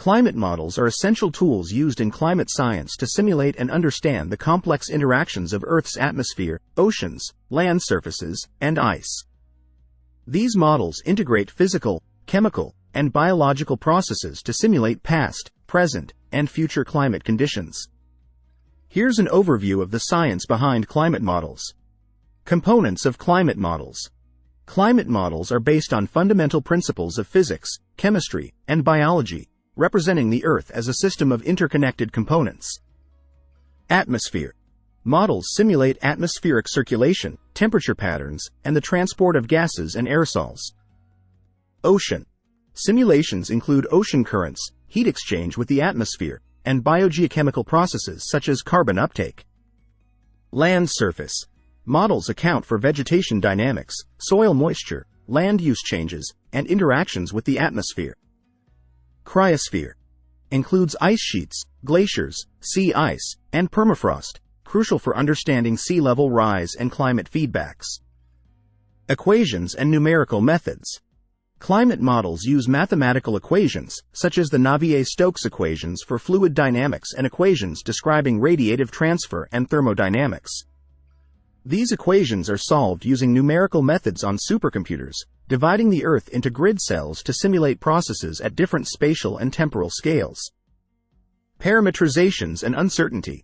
Climate models are essential tools used in climate science to simulate and understand the complex interactions of Earth's atmosphere, oceans, land surfaces, and ice. These models integrate physical, chemical, and biological processes to simulate past, present, and future climate conditions. Here's an overview of the science behind climate models. Components of climate models. Climate models are based on fundamental principles of physics, chemistry, and biology, representing the Earth as a system of interconnected components. Atmosphere. Models simulate atmospheric circulation, temperature patterns, and the transport of gases and aerosols. Ocean. Simulations include ocean currents, heat exchange with the atmosphere, and biogeochemical processes such as carbon uptake. Land surface. Models account for vegetation dynamics, soil moisture, land use changes, and interactions with the atmosphere. Cryosphere. Includes ice sheets, glaciers, sea ice, and permafrost, crucial for understanding sea level rise and climate feedbacks. Equations and numerical methods. Climate models use mathematical equations, such as the Navier-Stokes equations for fluid dynamics and equations describing radiative transfer and thermodynamics. These equations are solved using numerical methods on supercomputers, dividing the Earth into grid cells to simulate processes at different spatial and temporal scales. Parametrizations and uncertainty.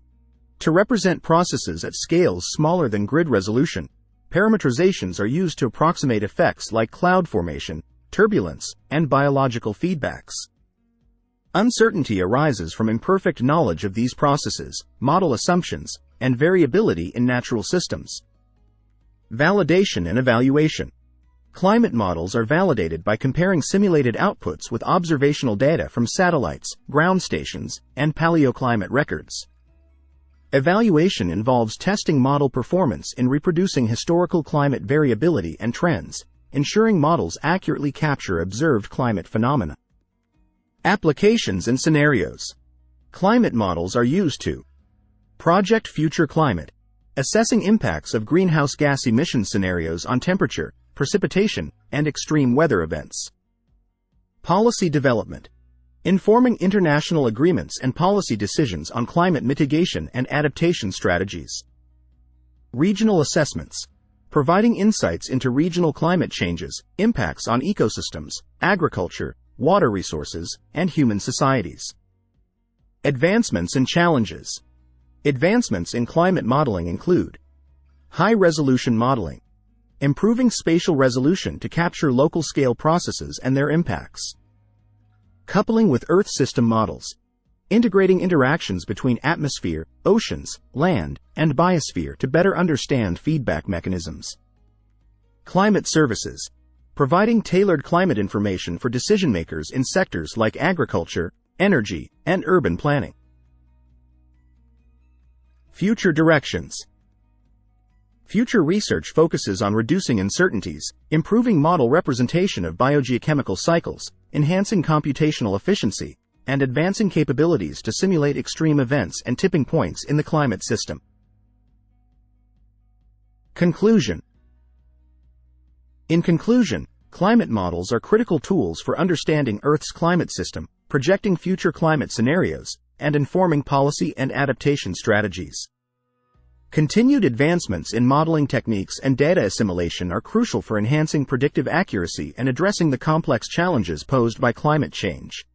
To represent processes at scales smaller than grid resolution, parametrizations are used to approximate effects like cloud formation, turbulence, and biological feedbacks. Uncertainty arises from imperfect knowledge of these processes, model assumptions, and variability in natural systems. Validation and evaluation. Climate models are validated by comparing simulated outputs with observational data from satellites, ground stations, and paleoclimate records. Evaluation involves testing model performance in reproducing historical climate variability and trends, ensuring models accurately capture observed climate phenomena. Applications and scenarios. Climate models are used to project future climate, assessing impacts of greenhouse gas emission scenarios on temperature, precipitation, and extreme weather events. Policy development. Informing international agreements and policy decisions on climate mitigation and adaptation strategies. Regional assessments. Providing insights into regional climate changes, impacts on ecosystems, agriculture, water resources, and human societies. Advancements and challenges. Advancements in climate modeling include high-resolution modeling, improving spatial resolution to capture local-scale processes and their impacts. Coupling with Earth system models, integrating interactions between atmosphere, oceans, land, and biosphere to better understand feedback mechanisms. Climate services, providing tailored climate information for decision-makers in sectors like agriculture, energy, and urban planning. Future directions. Future research focuses on reducing uncertainties, improving model representation of biogeochemical cycles, enhancing computational efficiency, and advancing capabilities to simulate extreme events and tipping points in the climate system. Conclusion. In conclusion, climate models are critical tools for understanding Earth's climate system, projecting future climate scenarios, and informing policy and adaptation strategies. Continued advancements in modeling techniques and data assimilation are crucial for enhancing predictive accuracy and addressing the complex challenges posed by climate change.